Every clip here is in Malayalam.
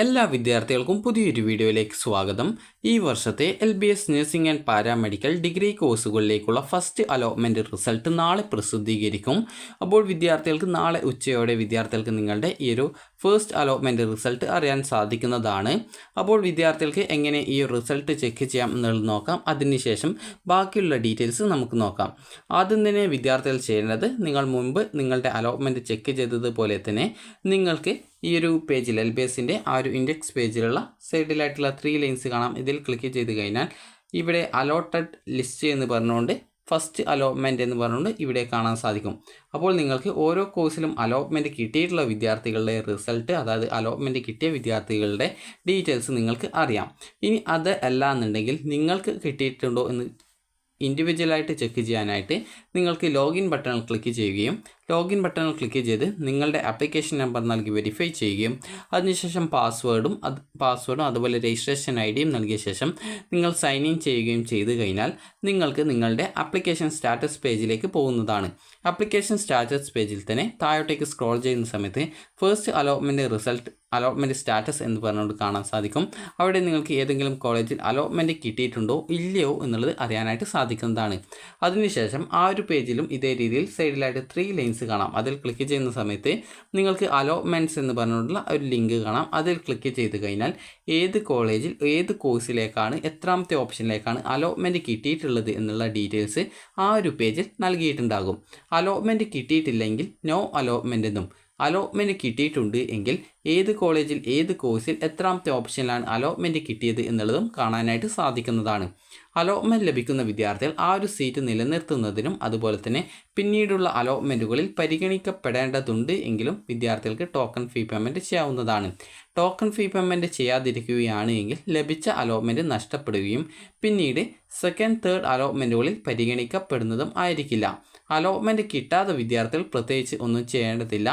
എല്ലാ വിദ്യാർത്ഥികൾക്കും പുതിയൊരു വീഡിയോയിലേക്ക് സ്വാഗതം. ഈ വർഷത്തെ LBS nursing and paramedical degree കോഴ്സുകളിലേക്കുള്ള ഫസ്റ്റ് അലോട്ട്മെൻറ്റ് റിസൾട്ട് നാളെ പ്രസിദ്ധീകരിക്കും. അപ്പോൾ വിദ്യാർത്ഥികൾക്ക് നാളെ ഉച്ചയോടെ വിദ്യാർത്ഥികൾക്ക് നിങ്ങളുടെ ഈ ഒരു ഫസ്റ്റ് അലോട്ട്മെൻറ്റ് റിസൾട്ട് അറിയാൻ സാധിക്കുന്നതാണ്. അപ്പോൾ വിദ്യാർത്ഥികൾക്ക് എങ്ങനെ ഈ റിസൾട്ട് ചെക്ക് ചെയ്യാം എന്നുള്ളത് നോക്കാം. അതിനുശേഷം ബാക്കിയുള്ള ഡീറ്റെയിൽസ് നമുക്ക് നോക്കാം. ആദ്യം തന്നെ വിദ്യാർത്ഥികൾ ചെയ്യേണ്ടത്, നിങ്ങൾ മുൻപ് നിങ്ങളുടെ അലോട്ട്മെൻറ്റ് ചെക്ക് ചെയ്തതുപോലെ തന്നെ നിങ്ങൾക്ക് ഈ ഒരു പേജിൽ LBSൻ്റെ ആ ഒരു ഇൻഡെക്സ് പേജിലുള്ള സൈഡിലായിട്ടുള്ള 3 ലൈൻസ് കാണാം. ഇതിൽ ക്ലിക്ക് ചെയ്ത് കഴിഞ്ഞാൽ ഇവിടെ അലോട്ടഡ് ലിസ്റ്റ് എന്ന് പറഞ്ഞുകൊണ്ട് ഫസ്റ്റ് അലോട്ട്മെൻറ്റ് എന്ന് പറഞ്ഞുകൊണ്ട് ഇവിടെ കാണാൻ സാധിക്കും. അപ്പോൾ നിങ്ങൾക്ക് ഓരോ കോഴ്സിലും അലോട്ട്മെൻറ്റ് കിട്ടിയിട്ടുള്ള വിദ്യാർത്ഥികളുടെ റിസൾട്ട്, അതായത് അലോട്ട്മെൻറ്റ് കിട്ടിയ വിദ്യാർത്ഥികളുടെ ഡീറ്റെയിൽസ് നിങ്ങൾക്ക് അറിയാം. ഇനി അത് അല്ല എന്നുണ്ടെങ്കിൽ നിങ്ങൾക്ക് കിട്ടിയിട്ടുണ്ടോ എന്ന് ഇൻഡിവിജ്വലായിട്ട് ചെക്ക് ചെയ്യാനായിട്ട് നിങ്ങൾക്ക് ലോഗിൻ ബട്ടണിൽ ക്ലിക്ക് ചെയ്യുകയും ലോഗിൻ ബട്ടണിൽ ക്ലിക്ക് ചെയ്ത് നിങ്ങളുടെ ആപ്ലിക്കേഷൻ നമ്പർ നൽകി വെരിഫൈ ചെയ്യുകയും അതിനുശേഷം പാസ്വേഡും അതുപോലെ രജിസ്ട്രേഷൻ IDയും നൽകിയ ശേഷം നിങ്ങൾ സൈൻ ഇൻ ചെയ്യുകയും ചെയ്തു കഴിഞ്ഞാൽ നിങ്ങൾക്ക് നിങ്ങളുടെ ആപ്ലിക്കേഷൻ സ്റ്റാറ്റസ് പേജിലേക്ക് പോകുന്നതാണ്. ആപ്ലിക്കേഷൻ സ്റ്റാറ്റസ് പേജിൽ തന്നെ താഴോട്ടേക്ക് സ്ക്രോൾ ചെയ്യുന്ന സമയത്ത് first allotment result, allotment status എന്ന് പറഞ്ഞുകൊണ്ട് കാണാൻ സാധിക്കും. അവിടെ നിങ്ങൾക്ക് ഏതെങ്കിലും കോളേജിൽ അലോട്ട്മെൻറ്റ് കിട്ടിയിട്ടുണ്ടോ ഇല്ലയോ എന്നുള്ളത് അറിയാനായിട്ട് സാധിക്കുന്നതാണ്. അതിനുശേഷം ആ ഒരു പേജിലും ഇതേ രീതിയിൽ സൈഡിലായിട്ട് 3 ലൈൻസ് കാണാം. അതിൽ ക്ലിക്ക് ചെയ്യുന്ന സമയത്ത് നിങ്ങൾക്ക് അലോട്ട്മെൻറ്റ്സ് എന്ന് പറഞ്ഞുകൊണ്ടുള്ള ഒരു ലിങ്ക് കാണാം. അതിൽ ക്ലിക്ക് ചെയ്ത് കഴിഞ്ഞാൽ ഏത് കോളേജിൽ ഏത് കോഴ്സിലേക്കാണ് എത്രാമത്തെ ഓപ്ഷനിലേക്കാണ് അലോട്ട്മെൻറ്റ് കിട്ടിയിട്ടുള്ളത് എന്നുള്ള ഡീറ്റെയിൽസ് ആ ഒരു പേജിൽ നൽകിയിട്ടുണ്ടാകും. അലോട്ട്മെൻറ്റ് കിട്ടിയിട്ടില്ലെങ്കിൽ നോ അലോട്ട്മെൻറ്റ് എന്നും, അലോട്ട്മെൻറ്റ് കിട്ടിയിട്ടുണ്ട് എങ്കിൽ ഏത് കോളേജിൽ ഏത് കോഴ്സിൽ എത്രാമത്തെ ഓപ്ഷനിലാണ് അലോട്ട്മെൻറ്റ് കിട്ടിയത് എന്നുള്ളതും കാണാനായിട്ട് സാധിക്കുന്നതാണ്. അലോട്ട്മെൻറ്റ് ലഭിക്കുന്ന വിദ്യാർത്ഥികൾ ആ ഒരു സീറ്റ് നിലനിർത്തുന്നതിനും അതുപോലെ തന്നെ പിന്നീടുള്ള അലോട്ട്മെൻറ്റുകളിൽ പരിഗണിക്കപ്പെടേണ്ടതുണ്ട് എങ്കിലും വിദ്യാർത്ഥികൾക്ക് ടോക്കൺ ഫീ പേയ്മെൻറ്റ് ചെയ്യാവുന്നതാണ്. ടോക്കൺ ഫീ പേയ്മെൻറ്റ് ചെയ്യാതിരിക്കുകയാണ് എങ്കിൽ ലഭിച്ച അലോട്ട്മെൻറ്റ് നഷ്ടപ്പെടുകയും പിന്നീട് സെക്കൻഡ്, തേർഡ് അലോട്ട്മെൻറ്റുകളിൽ പരിഗണിക്കപ്പെടുന്നതും ആയിരിക്കില്ല. അലോട്ട്മെൻറ്റ് കിട്ടാത്ത വിദ്യാർത്ഥികൾ പ്രത്യേകിച്ച് ഒന്നും ചെയ്യേണ്ടതില്ല.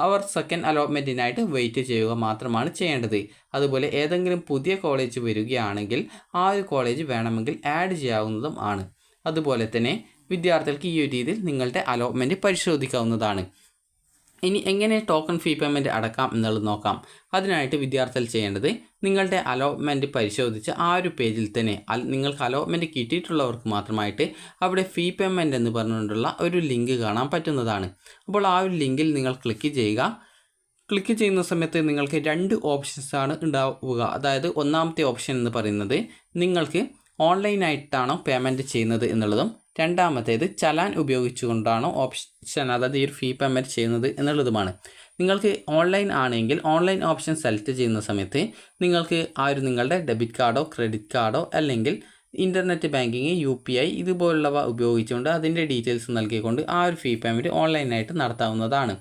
അവർ സെക്കൻഡ് അലോട്ട്മെൻറ്റിനായിട്ട് വെയിറ്റ് ചെയ്യുക മാത്രമാണ് ചെയ്യേണ്ടത്. അതുപോലെ ഏതെങ്കിലും പുതിയ കോളേജ് വരികയാണെങ്കിൽ ആ ഒരു കോളേജ് വേണമെങ്കിൽ ആഡ് ചെയ്യാവുന്നതും ആണ്. അതുപോലെ തന്നെ വിദ്യാർത്ഥികൾക്ക് ഈ ഒരു രീതിയിൽ നിങ്ങളുടെ അലോട്ട്മെൻറ്റ് പരിശോധിക്കാവുന്നതാണ്. ഇനി എങ്ങനെ ടോക്കൺ ഫീ പേയ്മെൻറ്റ് അടക്കാം എന്നുള്ളത് നോക്കാം. അതിനായിട്ട് വിദ്യാർത്ഥികൾ ചെയ്യേണ്ടത്, നിങ്ങളുടെ അലോട്ട്മെൻറ്റ് പരിശോധിച്ച് ആ ഒരു പേജിൽ തന്നെ നിങ്ങൾക്ക് അലോട്ട്മെൻറ്റ് കിട്ടിയിട്ടുള്ളവർക്ക് മാത്രമായിട്ട് അവിടെ ഫീ പേയ്മെൻറ്റ് എന്ന് പറഞ്ഞുകൊണ്ടുള്ള ഒരു ലിങ്ക് കാണാൻ പറ്റുന്നതാണ്. അപ്പോൾ ആ ഒരു ലിങ്കിൽ നിങ്ങൾ ക്ലിക്ക് ചെയ്യുക. ക്ലിക്ക് ചെയ്യുന്ന സമയത്ത് നിങ്ങൾക്ക് 2 ഓപ്ഷൻസാണ് ഉണ്ടാവുക. അതായത് ഒന്നാമത്തെ ഓപ്ഷൻ എന്ന് പറയുന്നത് നിങ്ങൾക്ക് ഓൺലൈനായിട്ടാണോ പേയ്മെൻറ്റ് ചെയ്യുന്നത് എന്നുള്ളതും രണ്ടാമത്തേത് ചലാൻ ഉപയോഗിച്ചുകൊണ്ടാണോ ഓപ്ഷൻ, അതായത് ഈ ഒരു ഫീ പേയ്മെൻറ്റ് ചെയ്യുന്നത് എന്നുള്ളതുമാണ്. നിങ്ങൾക്ക് ഓൺലൈൻ ആണെങ്കിൽ ഓൺലൈൻ ഓപ്ഷൻ സെലക്ട് ചെയ്യുന്ന സമയത്ത് നിങ്ങൾക്ക് ആ ഒരു നിങ്ങളുടെ ഡെബിറ്റ് കാർഡോ ക്രെഡിറ്റ് കാർഡോ അല്ലെങ്കിൽ ഇൻ്റർനെറ്റ് ബാങ്കിങ് UPI ഇതുപോലുള്ളവ ഉപയോഗിച്ചുകൊണ്ട് അതിൻ്റെ ഡീറ്റെയിൽസ് നൽകിക്കൊണ്ട് ആ ഒരു ഫീ പേയ്മെൻറ്റ് ഓൺലൈനായിട്ട് നടത്താവുന്നതാണ്.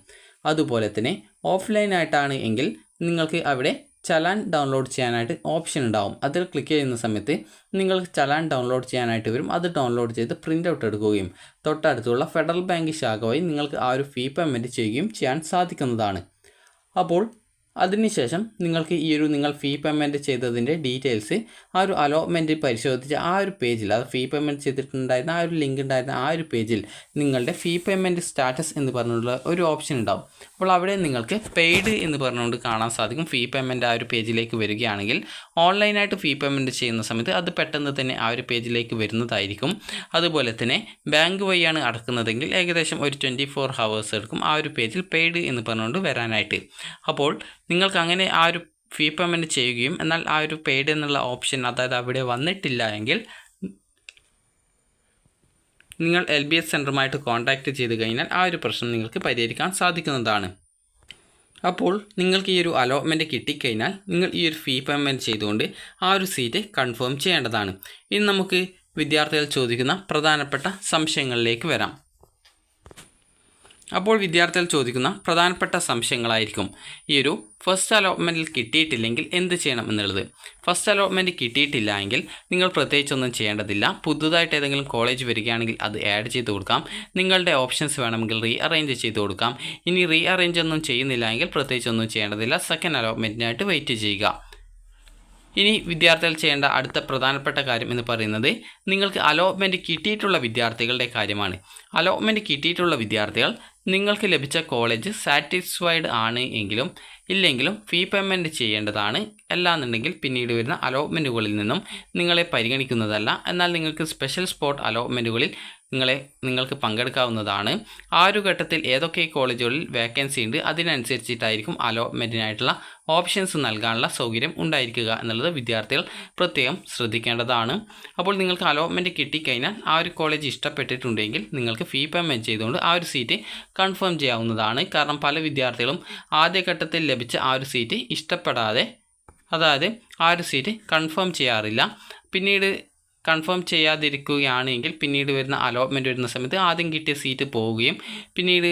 അതുപോലെ തന്നെ ഓഫ്ലൈനായിട്ടാണ് എങ്കിൽ നിങ്ങൾക്ക് അവിടെ ചലാൻ ഡൗൺലോഡ് ചെയ്യാനായിട്ട് ഓപ്ഷൻ ഉണ്ടാവും. അതിൽ ക്ലിക്ക് ചെയ്യുന്ന സമയത്ത് നിങ്ങൾക്ക് ചലാൻ ഡൗൺലോഡ് ചെയ്യാനായിട്ട് വരും. അത് ഡൗൺലോഡ് ചെയ്ത് പ്രിൻ്റ് ഔട്ട് എടുക്കുകയും തൊട്ടടുത്തുള്ള ഫെഡറൽ ബാങ്ക് ശാഖ വഴി നിങ്ങൾക്ക് ആ ഒരു ഫീ പേയ്മെൻറ്റ് ചെയ്യുകയും ചെയ്യാൻ സാധിക്കുന്നതാണ്. അപ്പോൾ അതിനുശേഷം നിങ്ങൾക്ക് ഈ ഒരു നിങ്ങൾ ഫീ പേയ്മെൻറ്റ് ചെയ്തതിൻ്റെ ഡീറ്റെയിൽസ് ആ ഒരു അലോട്ട്മെൻറ്റ് പരിശോധിച്ച് ആ ഒരു പേജിൽ, അത് ഫീ പേയ്മെൻറ്റ് ചെയ്തിട്ടുണ്ടായിരുന്ന ആ ഒരു ലിങ്ക് ഉണ്ടായിരുന്ന ആ ഒരു പേജിൽ നിങ്ങളുടെ ഫീ പേയ്മെൻറ്റ് സ്റ്റാറ്റസ് എന്ന് പറഞ്ഞുള്ള ഒരു ഓപ്ഷൻ ഉണ്ടാവും. അപ്പോൾ അവിടെ നിങ്ങൾക്ക് പെയ്ഡ് എന്ന് പറഞ്ഞുകൊണ്ട് കാണാൻ സാധിക്കും. ഫീ പേയ്മെൻറ്റ് ആ ഒരു പേജിലേക്ക് വരികയാണെങ്കിൽ ഓൺലൈനായിട്ട് ഫീ പേയ്മെൻറ്റ് ചെയ്യുന്ന സമയത്ത് അത് പെട്ടെന്ന് തന്നെ ആ ഒരു പേജിലേക്ക് വരുന്നതായിരിക്കും. അതുപോലെ തന്നെ ബാങ്ക് വഴിയാണ് അടക്കുന്നതെങ്കിൽ ഏകദേശം ഒരു 24 hours എടുക്കും ആ ഒരു പേജിൽ പെയ്ഡ് എന്ന് പറഞ്ഞുകൊണ്ട് വരാനായിട്ട്. അപ്പോൾ നിങ്ങൾക്ക് അങ്ങനെ ആ ഒരു ഫീ പേയ്മെൻറ്റ് ചെയ്യുകയും എന്നാൽ ആ ഒരു പെയ്ഡ് എന്നുള്ള ഓപ്ഷൻ, അതായത് അവിടെ വന്നിട്ടില്ല എങ്കിൽ നിങ്ങൾ LBS സെൻറ്ററുമായിട്ട് കോൺടാക്റ്റ് ചെയ്ത് കഴിഞ്ഞാൽ ആ ഒരു പ്രശ്നം നിങ്ങൾക്ക് പരിഹരിക്കാൻ സാധിക്കുന്നതാണ്. അപ്പോൾ നിങ്ങൾക്ക് ഈ ഒരു അലോട്ട്മെൻറ്റ് കിട്ടിക്കഴിഞ്ഞാൽ നിങ്ങൾ ഈ ഒരു ഫീ പേയ്മെൻറ്റ് ചെയ്തുകൊണ്ട് ആ ഒരു സീറ്റ് കൺഫേം ചെയ്യേണ്ടതാണ്. ഇനി നമുക്ക് വിദ്യാർത്ഥികൾ ചോദിക്കുന്ന പ്രധാനപ്പെട്ട സംശയങ്ങളിലേക്ക് വരാം. അപ്പോൾ വിദ്യാർത്ഥികൾ ചോദിക്കുന്ന പ്രധാനപ്പെട്ട സംശയങ്ങളായിരിക്കും ഈ ഒരു ഫസ്റ്റ് അലോട്ട്മെൻറ്റിൽ കിട്ടിയിട്ടില്ലെങ്കിൽ എന്ത് ചെയ്യണം എന്നുള്ളത്. ഫസ്റ്റ് അലോട്ട്മെൻറ്റ് കിട്ടിയിട്ടില്ല എങ്കിൽ നിങ്ങൾ പ്രത്യേകിച്ചൊന്നും ചെയ്യേണ്ടതില്ല. പുതുതായിട്ട് ഏതെങ്കിലും കോളേജ് വരികയാണെങ്കിൽ അത് ആഡ് ചെയ്ത് കൊടുക്കാം. നിങ്ങളുടെ ഓപ്ഷൻസ് വേണമെങ്കിൽ റീഅറേഞ്ച് ചെയ്ത് കൊടുക്കാം. ഇനി റീഅറേഞ്ച് ഒന്നും ചെയ്യുന്നില്ല എങ്കിൽ പ്രത്യേകിച്ചൊന്നും ചെയ്യേണ്ടതില്ല. സെക്കൻഡ് അലോട്ട്മെൻറ്റിനായിട്ട് വെയിറ്റ് ചെയ്യുക. ഇനി വിദ്യാർത്ഥികൾ ചെയ്യേണ്ട അടുത്ത പ്രധാനപ്പെട്ട കാര്യം എന്ന് പറയുന്നത് നിങ്ങൾക്ക് അലോട്ട്മെൻറ്റ് കിട്ടിയിട്ടുള്ള വിദ്യാർത്ഥികളുടെ കാര്യമാണ്. അലോട്ട്മെൻറ്റ് കിട്ടിയിട്ടുള്ള വിദ്യാർത്ഥികൾ നിങ്ങൾക്ക് ലഭിച്ച കോളേജ് സാറ്റിസ്ഫൈഡ് ആണ് എങ്കിലും ഇല്ലെങ്കിലും ഫീ പേയ്മെൻറ്റ് ചെയ്യേണ്ടതാണ്. അല്ലാന്നുണ്ടെങ്കിൽ പിന്നീട് വരുന്ന അലോട്ട്മെൻറ്റുകളിൽ നിന്നും നിങ്ങളെ പരിഗണിക്കുന്നതല്ല. എന്നാൽ നിങ്ങൾക്ക് സ്പെഷ്യൽ സ്പോട്ട് അലോട്ട്മെൻറ്റുകളിൽ നിങ്ങൾക്ക് പങ്കെടുക്കാവുന്നതാണ്. ആ ഒരു ഘട്ടത്തിൽ ഏതൊക്കെ കോളേജുകളിൽ വേക്കൻസി ഉണ്ട് അതിനനുസരിച്ചിട്ടായിരിക്കും അലോട്ട്മെൻറ്റിനായിട്ടുള്ള ഓപ്ഷൻസ് നൽകാനുള്ള സൗകര്യം ഉണ്ടായിരിക്കുക എന്നുള്ളത് വിദ്യാർത്ഥികൾ പ്രത്യേകം ശ്രദ്ധിക്കേണ്ടതാണ്. അപ്പോൾ നിങ്ങൾക്ക് അലോട്ട്മെൻറ്റ് കിട്ടിക്കഴിഞ്ഞാൽ ആ ഒരു കോളേജ് ഇഷ്ടപ്പെട്ടിട്ടുണ്ടെങ്കിൽ നിങ്ങൾക്ക് ഫീ പേയ്മെൻറ്റ് ചെയ്തുകൊണ്ട് ആ ഒരു സീറ്റ് കൺഫേം ചെയ്യാവുന്നതാണ്. കാരണം പല വിദ്യാർത്ഥികളും ആദ്യഘട്ടത്തിൽ ലഭിച്ച ആ ഒരു സീറ്റ് ഇഷ്ടപ്പെടാതെ, അതായത് ആ ഒരു സീറ്റ് കൺഫേം ചെയ്യാറില്ല. പിന്നീട് കൺഫേം ചെയ്യാതിരിക്കുകയാണെങ്കിൽ പിന്നീട് വരുന്ന അലോട്ട്മെൻറ്റ് വരുന്ന സമയത്ത് ആദ്യം കിട്ടിയ സീറ്റ് പോവുകയും പിന്നീട്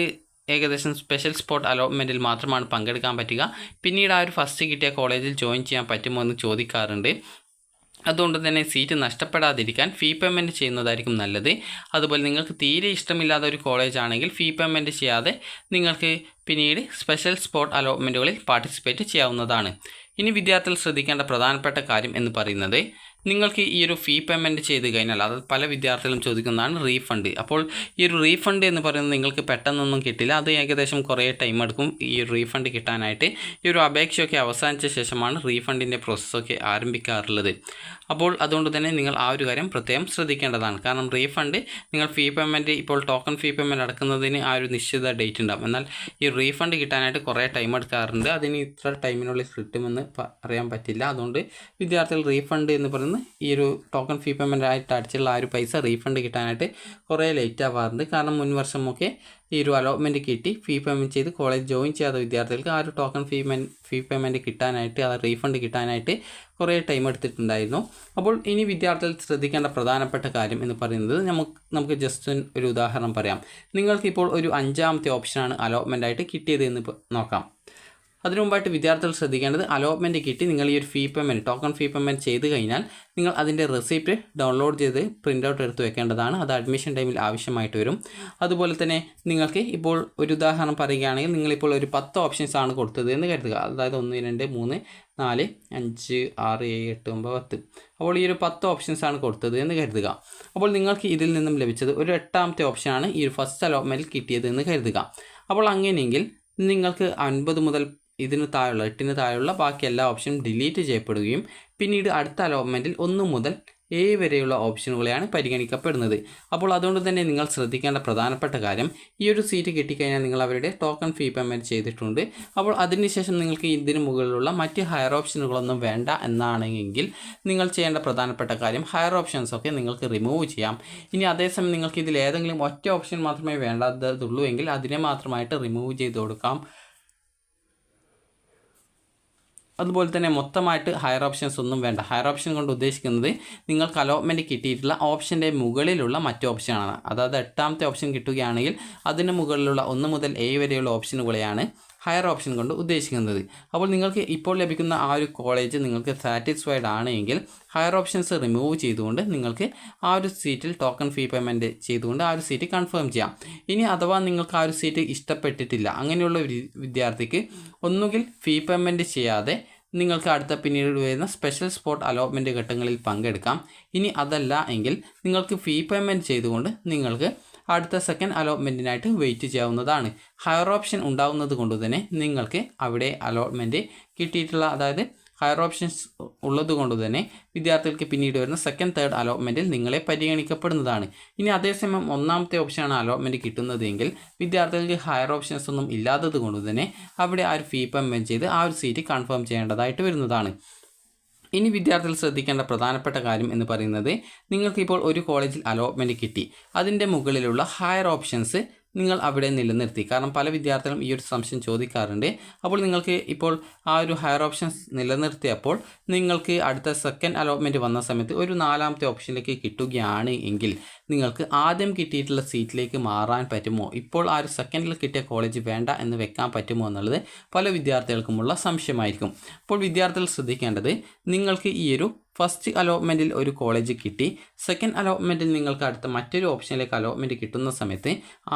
ഏകദേശം സ്പെഷ്യൽ സ്പോട്ട് അലോട്ട്മെൻറ്റിൽ മാത്രമാണ് പങ്കെടുക്കാൻ പറ്റുക. പിന്നീട് ആ ഒരു ഫസ്റ്റ് കിട്ടിയ കോളേജിൽ ജോയിൻ ചെയ്യാൻ പറ്റുമോ എന്ന് ചോദിക്കാറുണ്ട്. അതുകൊണ്ട് തന്നെ സീറ്റ് നഷ്ടപ്പെടാതിരിക്കാൻ ഫീ പേയ്മെൻറ്റ് ചെയ്യുന്നതായിരിക്കും നല്ലത്. അതുപോലെ നിങ്ങൾക്ക് തീരെ ഇഷ്ടമില്ലാത്ത ഒരു കോളേജ് ആണെങ്കിൽ ഫീ പേയ്മെൻറ്റ് ചെയ്യാതെ നിങ്ങൾക്ക് പിന്നീട് സ്പെഷ്യൽ സ്പോട്ട് അലോട്ട്മെൻറ്റുകളിൽ പാർട്ടിസിപ്പേറ്റ് ചെയ്യാവുന്നതാണ്. ഇനി വിദ്യാർത്ഥികൾ ശ്രദ്ധിക്കേണ്ട പ്രധാനപ്പെട്ട കാര്യം എന്ന് പറയുന്നത്, നിങ്ങൾക്ക് ഈ ഒരു ഫീ പേയ്മെൻറ്റ് ചെയ്ത് കഴിഞ്ഞാൽ, അത് പല വിദ്യാർത്ഥികളും ചോദിക്കുന്നതാണ് റീഫണ്ട്. അപ്പോൾ ഈ ഒരു റീഫണ്ട് എന്ന് പറയുന്നത് നിങ്ങൾക്ക് പെട്ടെന്നൊന്നും കിട്ടില്ല. അത് ഏകദേശം കുറേ ടൈം എടുക്കും ഈ ഒരു റീഫണ്ട് കിട്ടാനായിട്ട്. ഈ ഒരു അപേക്ഷയൊക്കെ അവസാനിച്ച ശേഷമാണ് റീഫണ്ടിൻ്റെ പ്രോസസ്സൊക്കെ ആരംഭിക്കാറുള്ളത്. അപ്പോൾ അതുകൊണ്ട് തന്നെ നിങ്ങൾ ആ ഒരു കാര്യം പ്രത്യേകം ശ്രദ്ധിക്കേണ്ടതാണ്. കാരണം റീഫണ്ട് നിങ്ങൾ ഫീ പേയ്മെൻറ്റ് ഇപ്പോൾ ടോക്കൺ ഫീ പേയ്മെൻറ്റ് അടക്കുന്നതിന് ആ ഒരു നിശ്ചിത ഡേറ്റ് ഉണ്ടാകും. എന്നാൽ ഈ റീഫണ്ട് കിട്ടാനായിട്ട് കുറേ ടൈം എടുക്കാറുണ്ട്. അതിന് ഇത്ര ടൈമിനുള്ളിൽ കിട്ടുമെന്ന് അറിയാൻ പറ്റില്ല. അതുകൊണ്ട് വിദ്യാർത്ഥികൾ റീഫണ്ട് എന്ന് പറയുന്നത് ഈ ഒരു ടോക്കൺ ഫീ പേയ്മെൻ്റ് ആയിട്ട് അടിച്ചുള്ള ആ ഒരു പൈസ റീഫണ്ട് കിട്ടാനായിട്ട് കുറേ ലേറ്റ് ആവാറുണ്ട്. കാരണം മുൻ വർഷമൊക്കെ ഈ ഒരു അലോട്ട്മെൻറ്റ് കിട്ടി ഫീ പേയ്മെൻറ്റ് ചെയ്ത് കോളേജ് ജോയിൻ ചെയ്യാത്ത വിദ്യാർത്ഥികൾക്ക് ആ ഒരു ടോക്കൺ ഫീ പേയ്മെൻറ്റ് കിട്ടാനായിട്ട്, ആ റീഫണ്ട് കിട്ടാനായിട്ട് കുറേ ടൈം എടുത്തിട്ടുണ്ടായിരുന്നു. അപ്പോൾ ഇനി വിദ്യാർത്ഥികൾ ശ്രദ്ധിക്കേണ്ട പ്രധാനപ്പെട്ട കാര്യം എന്ന് പറയുന്നത്, നമുക്ക് ജസ്റ്റ് ഒരു ഉദാഹരണം പറയാം. നിങ്ങൾക്കിപ്പോൾ ഒരു 5ാമത്തെ ഓപ്ഷനാണ് അലോട്ട്മെൻറ്റായിട്ട് കിട്ടിയത് എന്ന് നോക്കാം. അതിനു മുമ്പായിട്ട് വിദ്യാർത്ഥികൾ ശ്രദ്ധിക്കേണ്ടത്, അലോട്ട്മെൻറ്റ് കിട്ടി നിങ്ങൾ ഈ ഒരു ഫീ പേയ്മെൻറ്റ് ടോക്കൺ ഫീ പേയ്മെൻറ്റ് ചെയ്ത് കഴിഞ്ഞാൽ നിങ്ങൾ അതിൻ്റെ റെസിപ്റ്റ് ഡൗൺലോഡ് ചെയ്ത് പ്രിൻ്റ് ഔട്ട് എടുത്ത് വെക്കേണ്ടതാണ്. അത് അഡ്മിഷൻ ടൈമിൽ ആവശ്യമായിട്ട് വരും. അതുപോലെ തന്നെ നിങ്ങൾക്ക് ഇപ്പോൾ ഒരു ഉദാഹരണം പറയുകയാണെങ്കിൽ, നിങ്ങളിപ്പോൾ ഒരു 10 ഓപ്ഷൻസ് ആണ് കൊടുത്തത് എന്ന് കരുതുക. അതായത് 1, 2, 3, 4, 5, 6, 7, 8, 9, 10. അപ്പോൾ ഈ ഒരു 10 ഓപ്ഷൻസ് ആണ് കൊടുത്തത് എന്ന് കരുതുക. അപ്പോൾ നിങ്ങൾക്ക് ഇതിൽ നിന്നും ലഭിച്ചത് ഒരു 8ാമത്തെ ഓപ്ഷനാണ് ഈ ഒരു ഫസ്റ്റ് അലോട്ട്മെൻറ്റിൽ കിട്ടിയത് എന്ന് കരുതുക. അപ്പോൾ അങ്ങനെയെങ്കിൽ നിങ്ങൾക്ക് 9 മുതൽ ഇതിന് താഴെയുള്ള 8ന് താഴെയുള്ള ബാക്കി എല്ലാ ഓപ്ഷനും ഡിലീറ്റ് ചെയ്യപ്പെടുകയും പിന്നീട് അടുത്ത അലോട്ട്മെൻറ്റിൽ 1 മുതൽ 7 വരെയുള്ള ഓപ്ഷനുകളെയാണ് പരിഗണിക്കപ്പെടുന്നത്. അപ്പോൾ അതുകൊണ്ട് തന്നെ നിങ്ങൾ ശ്രദ്ധിക്കേണ്ട പ്രധാനപ്പെട്ട കാര്യം, ഈ ഒരു സീറ്റ് കിട്ടിക്കഴിഞ്ഞാൽ നിങ്ങൾ അവരുടെ ടോക്കൺ ഫീ പേയ്മെൻറ്റ് ചെയ്തിട്ടുണ്ട്. അപ്പോൾ അതിനുശേഷം നിങ്ങൾക്ക് ഇതിന് മുകളിലുള്ള മറ്റ് ഹയർ ഓപ്ഷനുകളൊന്നും വേണ്ട എന്നാണെങ്കിൽ നിങ്ങൾ ചെയ്യേണ്ട പ്രധാനപ്പെട്ട കാര്യം, ഹയർ ഓപ്ഷൻസൊക്കെ നിങ്ങൾക്ക് റിമൂവ് ചെയ്യാം. ഇനി അതേസമയം നിങ്ങൾക്ക് ഇതിൽ ഏതെങ്കിലും ഒറ്റ ഓപ്ഷൻ മാത്രമേ വേണ്ടതുള്ളൂ എങ്കിൽ അതിനെ മാത്രമായിട്ട് റിമൂവ് ചെയ്ത് കൊടുക്കാം. അതുപോലെ തന്നെ മൊത്തമായിട്ട് ഹയർ ഓപ്ഷൻസ് ഒന്നും വേണ്ട. ഹയർ ഓപ്ഷൻ കൊണ്ട് ഉദ്ദേശിക്കുന്നത് നിങ്ങൾക്ക് അലോട്ട്മെൻറ്റ് കിട്ടിയിട്ടുള്ള ഓപ്ഷൻ്റെ മുകളിലുള്ള മറ്റ് ഓപ്ഷനാണ്. അതായത് 8ാമത്തെ ഓപ്ഷൻ കിട്ടുകയാണെങ്കിൽ അതിന് മുകളിലുള്ള 1 മുതൽ 7 വരെയുള്ള ഓപ്ഷനുകളെയാണ് ഹയർ ഓപ്ഷൻ കൊണ്ട് ഉദ്ദേശിക്കുന്നത്. അപ്പോൾ നിങ്ങൾക്ക് ഇപ്പോൾ ലഭിക്കുന്ന ആ ഒരു കോളേജ് നിങ്ങൾക്ക് സാറ്റിസ്ഫൈഡ് ആണെങ്കിൽ ഹയർ ഓപ്ഷൻസ് റിമൂവ് ചെയ്തുകൊണ്ട് നിങ്ങൾക്ക് ആ ഒരു സീറ്റിൽ ടോക്കൺ ഫീ പേയ്മെൻറ്റ് ചെയ്തുകൊണ്ട് ആ ഒരു സീറ്റ് കൺഫേം ചെയ്യാം. ഇനി അഥവാ നിങ്ങൾക്ക് ആ ഒരു സീറ്റ് ഇഷ്ടപ്പെട്ടിട്ടില്ല, അങ്ങനെയുള്ള ഒരു വിദ്യാർത്ഥിക്ക് ഒന്നുകിൽ ഫീ പേയ്മെൻറ്റ് ചെയ്യാതെ നിങ്ങൾക്ക് അടുത്ത പിന്നീട് വരുന്ന സ്പെഷ്യൽ സ്പോട്ട് അലോട്ട്മെൻറ്റ് ഘട്ടങ്ങളിൽ പങ്കെടുക്കാം. ഇനി അതല്ല എങ്കിൽ നിങ്ങൾക്ക് ഫീ പേയ്മെൻറ്റ് ചെയ്തുകൊണ്ട് നിങ്ങൾക്ക് അടുത്ത സെക്കൻഡ് അലോട്ട്മെൻറ്റിനായിട്ട് വെയിറ്റ് ചെയ്യാവുന്നതാണ്. ഹയർ ഓപ്ഷൻ ഉണ്ടാകുന്നത് കൊണ്ട് തന്നെ നിങ്ങൾക്ക് അവിടെ അലോട്ട്മെൻറ്റ് കിട്ടിയിട്ടുള്ള, അതായത് ഹയർ ഓപ്ഷൻസ് ഉള്ളത് കൊണ്ട് തന്നെ വിദ്യാർത്ഥികൾക്ക് പിന്നീട് വരുന്ന സെക്കൻഡ്, തേർഡ് അലോട്ട്മെൻറ്റിൽ നിങ്ങളെ പരിഗണിക്കപ്പെടുന്നതാണ്. ഇനി അതേസമയം 1ാമത്തെ ഓപ്ഷനാണ് അലോട്ട്മെൻറ്റ് കിട്ടുന്നതെങ്കിൽ വിദ്യാർത്ഥികൾക്ക് ഹയർ ഓപ്ഷൻസ് ഒന്നും ഇല്ലാത്തത് കൊണ്ട് തന്നെ അവിടെ ആ ഒരു ഫീ പേയ്മെൻറ്റ് ചെയ്ത് ആ ഒരു സീറ്റ് കൺഫേം ചെയ്യേണ്ടതായിട്ട് വരുന്നതാണ്. ഇനി വിദ്യാർത്ഥികൾ ശ്രദ്ധിക്കേണ്ട പ്രധാനപ്പെട്ട കാര്യം എന്ന് പറയുന്നത്, നിങ്ങൾക്കിപ്പോൾ ഒരു കോളേജിൽ അലോട്ട്മെൻറ്റ് കിട്ടി, അതിൻ്റെ മുകളിലുള്ള ഹയർ ഓപ്ഷൻസ് നിങ്ങൾ അവിടെ നിലനിർത്തി. കാരണം പല വിദ്യാർത്ഥികളും ഈ ഒരു സംശയം ചോദിക്കാറുണ്ട്. അപ്പോൾ നിങ്ങൾക്ക് ഇപ്പോൾ ആ ഒരു ഹയർ ഓപ്ഷൻസ് നിലനിർത്തിയപ്പോൾ നിങ്ങൾക്ക് അടുത്ത സെക്കൻഡ് അലോട്ട്മെൻറ്റ് വന്ന സമയത്ത് ഒരു 4ാമത്തെ ഓപ്ഷനിലേക്ക് കിട്ടുകയാണ് എങ്കിൽ നിങ്ങൾക്ക് ആദ്യം കിട്ടിയിട്ടുള്ള സീറ്റിലേക്ക് മാറാൻ പറ്റുമോ, ഇപ്പോൾ ആ ഒരു സെക്കൻഡിൽ കിട്ടിയ കോളേജ് വേണ്ട എന്ന് വെക്കാൻ പറ്റുമോ എന്നുള്ളത് പല വിദ്യാർത്ഥികൾക്കുമുള്ള സംശയമായിരിക്കും. അപ്പോൾ വിദ്യാർത്ഥികൾ ശ്രദ്ധിക്കേണ്ടത്, നിങ്ങൾക്ക് ഈ ഒരു ഫസ്റ്റ് അലോട്ട്മെൻറ്റിൽ ഒരു കോളേജ് കിട്ടി, സെക്കൻഡ് അലോട്ട്മെൻറ്റിൽ നിങ്ങൾക്ക് അടുത്ത മറ്റൊരു ഓപ്ഷനിലേക്ക് അലോട്ട്മെൻറ്റ് കിട്ടുന്ന സമയത്ത്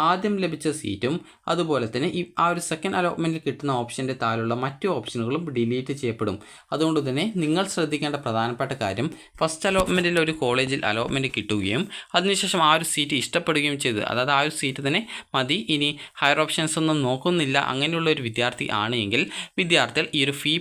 ആദ്യം ലഭിച്ച സീറ്റും അതുപോലെ തന്നെ ആ ഒരു സെക്കൻഡ് അലോട്ട്മെൻറ്റിൽ കിട്ടുന്ന ഓപ്ഷൻ്റെ താഴെയുള്ള മറ്റു ഓപ്ഷനുകളും ഡിലീറ്റ് ചെയ്യപ്പെടും. അതുകൊണ്ട് തന്നെ നിങ്ങൾ ശ്രദ്ധിക്കേണ്ട പ്രധാനപ്പെട്ട കാര്യം, ഫസ്റ്റ് അലോട്ട്മെൻറ്റിൽ ഒരു കോളേജിൽ അലോട്ട്മെൻറ്റ് കിട്ടുകയും അതിനുശേഷം ആ ഒരു സീറ്റ് ഇഷ്ടപ്പെടുകയും ചെയ്ത്, അതായത് ആ ഒരു സീറ്റ് തന്നെ മതി, ഇനി ഹയർ ഓപ്ഷൻസ് ഒന്നും നോക്കുന്നില്ല, അങ്ങനെയുള്ള ഒരു വിദ്യാർത്ഥി ആണെങ്കിൽ വിദ്യാർത്ഥികൾ ഈ ഒരു ഫീ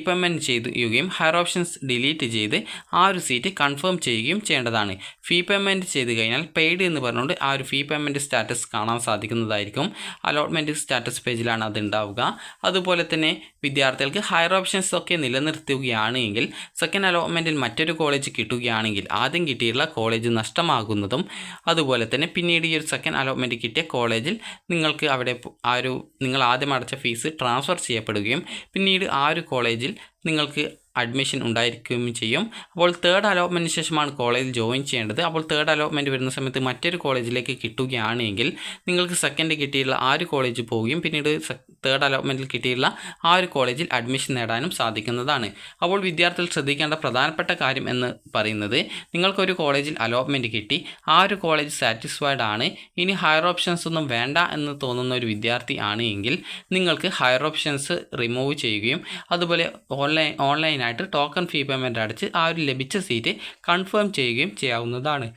പേയ്മെൻറ്റ് ചെയ്യുകയും ഹയർ ഓപ്ഷൻസ് ഡിലീറ്റ് ചെയ്ത് ആ ഒരു സീറ്റ് കൺഫേം ചെയ്യുകയും ചെയ്യേണ്ടതാണ്. ഫീ പേയ്മെൻറ്റ് ചെയ്ത് കഴിഞ്ഞാൽ പെയ്ഡ് എന്ന് പറഞ്ഞുകൊണ്ട് ആ ഒരു ഫീ പേയ്മെൻറ്റ് സ്റ്റാറ്റസ് കാണാൻ സാധിക്കുന്നതായിരിക്കും. അലോട്ട്മെൻറ്റ് സ്റ്റാറ്റസ് പേജിലാണ് അത് ഉണ്ടാവുക. അതുപോലെ തന്നെ വിദ്യാർത്ഥികൾക്ക് ഹയർ ഓപ്ഷൻസ് ഒക്കെ നിലനിർത്തുകയാണ് എങ്കിൽ സെക്കൻഡ് അലോട്ട്മെൻറ്റിൽ മറ്റൊരു കോളേജ് കിട്ടുകയാണെങ്കിൽ ആദ്യം കിട്ടിയിട്ടുള്ള കോളേജ് നഷ്ടമാകുന്നതും, അതുപോലെ തന്നെ പിന്നീട് ഈ ഒരു സെക്കൻഡ് അലോട്ട്മെൻറ്റ് കിട്ടിയ കോളേജിൽ നിങ്ങൾക്ക് അവിടെ നിങ്ങൾ ആദ്യം അടച്ച ഫീസ് ട്രാൻസ്ഫർ ചെയ്യപ്പെടുകയും പിന്നീട് ആ ഒരു കോളേജിൽ നിങ്ങൾക്ക് അഡ്മിഷൻ ഉണ്ടായിരിക്കുകയും ചെയ്യും. അപ്പോൾ തേർഡ് അലോട്ട്മെൻറ്റിന് ശേഷമാണ് കോളേജിൽ ജോയിൻ ചെയ്യേണ്ടത്. അപ്പോൾ തേർഡ് അലോട്ട്മെൻറ്റ് വരുന്ന സമയത്ത് മറ്റൊരു കോളേജിലേക്ക് കിട്ടുകയാണെങ്കിൽ നിങ്ങൾക്ക് സെക്കൻഡ് കിട്ടിയിട്ടുള്ള ആ ഒരു കോളേജ് പോവുകയും പിന്നീട് തേർഡ് അലോട്ട്മെൻറ്റിൽ കിട്ടിയിട്ടുള്ള ആ ഒരു കോളേജിൽ അഡ്മിഷൻ നേടാനും സാധിക്കുന്നതാണ്. അപ്പോൾ വിദ്യാർത്ഥികൾ ശ്രദ്ധിക്കേണ്ട പ്രധാനപ്പെട്ട കാര്യം എന്ന് പറയുന്നത്, നിങ്ങൾക്കൊരു കോളേജിൽ അലോട്ട്മെൻറ്റ് കിട്ടി, ആ ഒരു കോളേജ് സാറ്റിസ്ഫൈഡ് ആണ്, ഇനി ഹയർ ഓപ്ഷൻസ് ഒന്നും വേണ്ട എന്ന് തോന്നുന്ന ഒരു വിദ്യാർത്ഥി ആണ് എങ്കിൽ നിങ്ങൾക്ക് ഹയർ ഓപ്ഷൻസ് റിമൂവ് ചെയ്യുകയും അതുപോലെ ഓൺലൈനായിട്ട് ടോക്കൺ ഫീ പേയ്മെൻറ്റ് അടച്ച് ആ ഒരു ലഭിച്ച സീറ്റ് കൺഫേം ചെയ്യുകയും ചെയ്യാവുന്നതാണ്.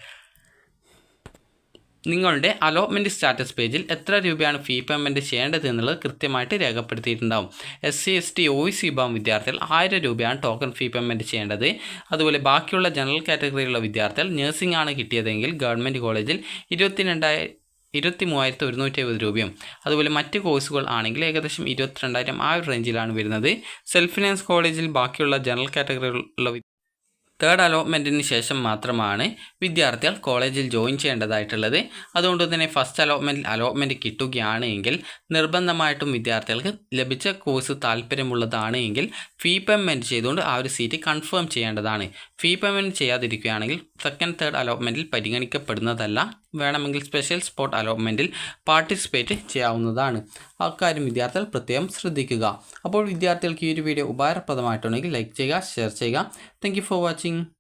നിങ്ങളുടെ അലോട്ട്മെൻറ്റ് സ്റ്റാറ്റസ് പേജിൽ എത്ര രൂപയാണ് ഫീ പേയ്മെൻറ്റ് ചെയ്യേണ്ടത് എന്നുള്ളത് കൃത്യമായിട്ട് രേഖപ്പെടുത്തിയിട്ടുണ്ടാവും. SC ST OBC വിഭാഗം വിദ്യാർത്ഥികൾ 1000 രൂപയാണ് ടോക്കൺ ഫീ പേയ്മെൻറ്റ് ചെയ്യേണ്ടത്. അതുപോലെ ബാക്കിയുള്ള ജനറൽ കാറ്റഗറിയിലുള്ള വിദ്യാർത്ഥികൾ നഴ്സിംഗ് ആണ് കിട്ടിയതെങ്കിൽ ഗവൺമെൻറ് കോളേജിൽ 23,150 രൂപയും, അതുപോലെ മറ്റ് കോഴ്സുകൾ ആണെങ്കിൽ ഏകദേശം 22,000 ആ ഒരു റേഞ്ചിലാണ് വരുന്നത്. സെൽഫ് ഫിനാൻസ് കോളേജിൽ ബാക്കിയുള്ള ജനറൽ കാറ്റഗറിയിലുള്ള തേർഡ് അലോട്ട്മെൻറ്റിന് ശേഷം മാത്രമാണ് വിദ്യാർത്ഥികൾ കോളേജിൽ ജോയിൻ ചെയ്യേണ്ടതായിട്ടുള്ളത്. അതുകൊണ്ട് തന്നെ ഫസ്റ്റ് അലോട്ട്മെൻറ്റ് കിട്ടുകയാണ് എങ്കിൽ നിർബന്ധമായിട്ടും വിദ്യാർത്ഥികൾക്ക് ലഭിച്ച കോഴ്സ് താല്പര്യമുള്ളതാണ് എങ്കിൽ ഫീ പേയ്മെൻറ്റ് ചെയ്തുകൊണ്ട് ആ ഒരു സീറ്റ് കൺഫേം ചെയ്യേണ്ടതാണ്. ഫീ പേയ്മെൻറ്റ് ചെയ്യാതിരിക്കുകയാണെങ്കിൽ സെക്കൻഡ് തേർഡ് അലോട്ട്മെൻറ്റിൽ പരിഗണിക്കപ്പെടുന്നതല്ല. വേണമെങ്കിൽ സ്പെഷ്യൽ സ്പോട്ട് അലോട്ട്മെൻറ്റിൽ പാർട്ടിസിപ്പേറ്റ് ചെയ്യാവുന്നതാണ്. അക്കാര്യം വിദ്യാർത്ഥികൾ പ്രത്യേകം ശ്രദ്ധിക്കുക. അപ്പോൾ വിദ്യാർത്ഥികൾക്ക് ഈ ഒരു വീഡിയോ ഉപകാരപ്രദമായിട്ടുണ്ടെങ്കിൽ ലൈക്ക് ചെയ്യുക, ഷെയർ ചെയ്യുക. Thank you for watching.